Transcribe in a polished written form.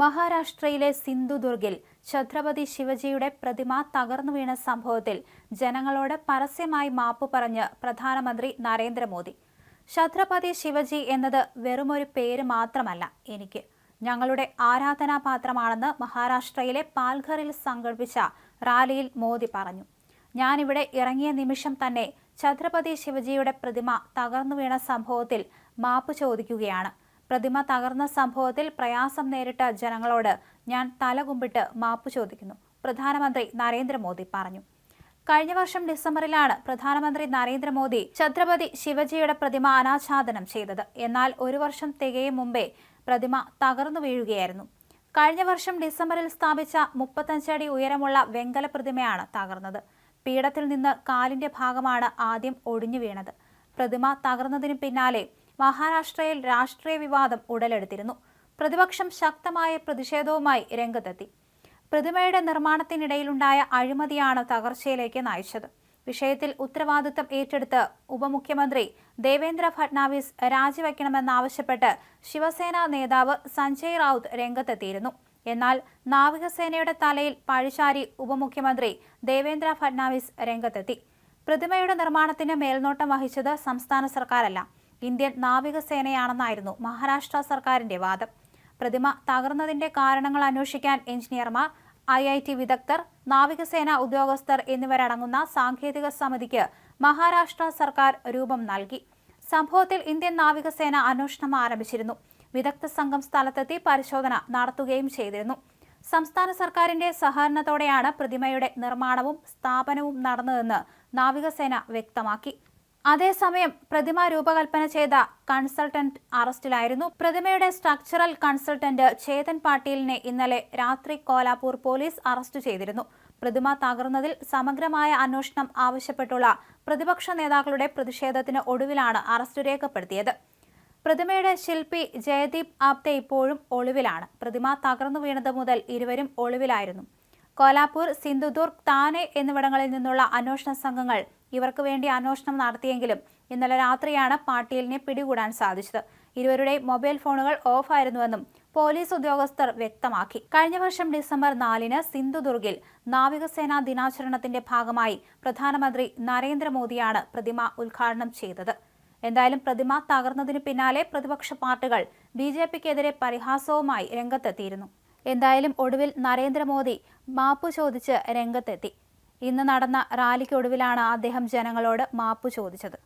മഹാരാഷ്ട്രയിലെ സിന്ധുദുർഗിൽ ഛത്രപതി ശിവജിയുടെ പ്രതിമ തകർന്നു വീണ സംഭവത്തിൽ ജനങ്ങളോട് പരസ്യമായി മാപ്പ് പറഞ്ഞ് പ്രധാനമന്ത്രി നരേന്ദ്രമോദി. ഛത്രപതി ശിവജി എന്നത് വെറുമൊരു പേര് മാത്രമല്ല എനിക്ക്, ഞങ്ങളുടെ ആരാധനാപാത്രമാണെന്ന് മഹാരാഷ്ട്രയിലെ പാൽഘറിൽ സംഘടിപ്പിച്ച റാലിയിൽ മോദി പറഞ്ഞു. ഞാനിവിടെ ഇറങ്ങിയ നിമിഷം തന്നെ ഛത്രപതി ശിവജിയുടെ പ്രതിമ തകർന്നു വീണ സംഭവത്തിൽ മാപ്പ് ചോദിക്കുകയാണ്. പ്രതിമ തകർന്ന സംഭവത്തിൽ പ്രയാസം നേരിട്ട ജനങ്ങളോട് ഞാൻ തലകുമ്പിട്ട് മാപ്പ് ചോദിക്കുന്നു, പ്രധാനമന്ത്രി നരേന്ദ്രമോദി പറഞ്ഞു. കഴിഞ്ഞ വർഷം ഡിസംബറിലാണ് പ്രധാനമന്ത്രി നരേന്ദ്രമോദി ഛത്രപതി ശിവജിയുടെ പ്രതിമ അനാച്ഛാദനം ചെയ്തത്. എന്നാൽ ഒരു വർഷം തികയും മുമ്പേ പ്രതിമ തകർന്നു വീഴുകയായിരുന്നു. കഴിഞ്ഞ വർഷം ഡിസംബറിൽ സ്ഥാപിച്ച 35 അടി ഉയരമുള്ള വെങ്കല പ്രതിമയാണ് തകർന്നത്. പീഠത്തിൽ നിന്ന് കാലിന്റെ ഭാഗമാണ് ആദ്യം ഒടിഞ്ഞു വീണത്. പ്രതിമ തകർന്നതിനു പിന്നാലെ മഹാരാഷ്ട്രയിൽ രാഷ്ട്രീയ വിവാദം ഉടലെടുത്തിരുന്നു. പ്രതിപക്ഷം ശക്തമായ പ്രതിഷേധവുമായി രംഗത്തെത്തി. പ്രതിമയുടെ നിർമ്മാണത്തിനിടയിലുണ്ടായ അഴിമതിയാണ് തകർച്ചയിലേക്ക് നയിച്ചത്. വിഷയത്തിൽ ഉത്തരവാദിത്തം ഏറ്റെടുത്ത് ഉപമുഖ്യമന്ത്രി ദേവേന്ദ്ര ഫട്നാവിസ് രാജിവെക്കണമെന്നാവശ്യപ്പെട്ട് ശിവസേന നേതാവ് സഞ്ജയ് റൌത്ത് രംഗത്തെത്തിയിരുന്നു. എന്നാൽ നാവികസേനയുടെ തലയിൽ പഴിചാരി ഉപമുഖ്യമന്ത്രി ദേവേന്ദ്ര ഫട്നാവിസ് രംഗത്തെത്തി. പ്രതിമയുടെ നിർമ്മാണത്തിന് മേൽനോട്ടം വഹിച്ചത് സംസ്ഥാന സർക്കാരല്ല, ഇന്ത്യൻ നാവികസേനയാണെന്നായിരുന്നു മഹാരാഷ്ട്ര സർക്കാരിന്റെ വാദം. പ്രതിമ തകർന്നതിന്റെ കാരണങ്ങൾ അന്വേഷിക്കാൻ എഞ്ചിനീയർമാർ, IIT വിദഗ്ധർ, നാവികസേന ഉദ്യോഗസ്ഥർ എന്നിവരടങ്ങുന്ന സാങ്കേതിക സമിതിക്ക് മഹാരാഷ്ട്ര സർക്കാർ രൂപം നൽകി. സംഭവത്തിൽ ഇന്ത്യൻ നാവികസേന അന്വേഷണം ആരംഭിച്ചിരുന്നു. വിദഗ്ധ സംഘം സ്ഥലത്തെത്തി പരിശോധന നടത്തുകയും ചെയ്തിരുന്നു. സംസ്ഥാന സർക്കാരിന്റെ സഹകരണത്തോടെയാണ് പ്രതിമയുടെ നിർമ്മാണവും സ്ഥാപനവും നടന്നതെന്ന് നാവികസേന വ്യക്തമാക്കി. അതേസമയം പ്രതിമ രൂപകൽപ്പന ചെയ്ത കൺസൾട്ടന്റ് അറസ്റ്റിലായിരുന്നു. പ്രതിമയുടെ സ്ട്രക്ചറൽ കൺസൾട്ടന്റ് ചേതൻ പാട്ടീലിനെ ഇന്നലെ രാത്രി കോലാപൂർ പോലീസ് അറസ്റ്റ് ചെയ്തിരുന്നു. പ്രതിമ തകർന്നതിൽ സമഗ്രമായ അന്വേഷണം ആവശ്യപ്പെട്ടുള്ള പ്രതിപക്ഷ നേതാക്കളുടെ പ്രതിഷേധത്തിന് ഒടുവിലാണ് അറസ്റ്റ് രേഖപ്പെടുത്തിയത്. പ്രതിമയുടെ ശില്പി ജയദീപ് ആപ്തെ ഇപ്പോഴും ഒളിവിലാണ്. പ്രതിമ തകർന്നു വീണത് മുതൽ ഇരുവരും ഒളിവിലായിരുന്നു. കോലാപൂർ, സിന്ധുദുർഗ്, താനെ എന്നിവിടങ്ങളിൽ നിന്നുള്ള അന്വേഷണ സംഘങ്ങൾ ഇവർക്ക് വേണ്ടി അന്വേഷണം നടത്തിയെങ്കിലും ഇന്നലെ രാത്രിയാണ് പാട്ടീലിനെ പിടികൂടാൻ സാധിച്ചത്. ഇരുവരുടെയും മൊബൈൽ ഫോണുകൾ ഓഫായിരുന്നുവെന്നും പോലീസ് ഉദ്യോഗസ്ഥർ വ്യക്തമാക്കി. കഴിഞ്ഞ വർഷം ഡിസംബർ 4-ന് സിന്ധുദുർഗിൽ നാവികസേനാ ദിനാചരണത്തിന്റെ ഭാഗമായി പ്രധാനമന്ത്രി നരേന്ദ്രമോദിയാണ് പ്രതിമ ഉദ്ഘാടനം ചെയ്തത്. എന്തായാലും പ്രതിമ തകർന്നതിന് പിന്നാലെ പ്രതിപക്ഷ പാർട്ടികൾ BJPക്കെതിരെ പരിഹാസവുമായി രംഗത്തെത്തിയിരുന്നു. എന്തായാലും ഒടുവിൽ നരേന്ദ്രമോദി മാപ്പു ചോദിച്ച് രംഗത്തെത്തി. ഇന്ന് നടന്ന റാലിക്കൊടുവിലാണ് അദ്ദേഹം ജനങ്ങളോട് മാപ്പു ചോദിച്ചത്.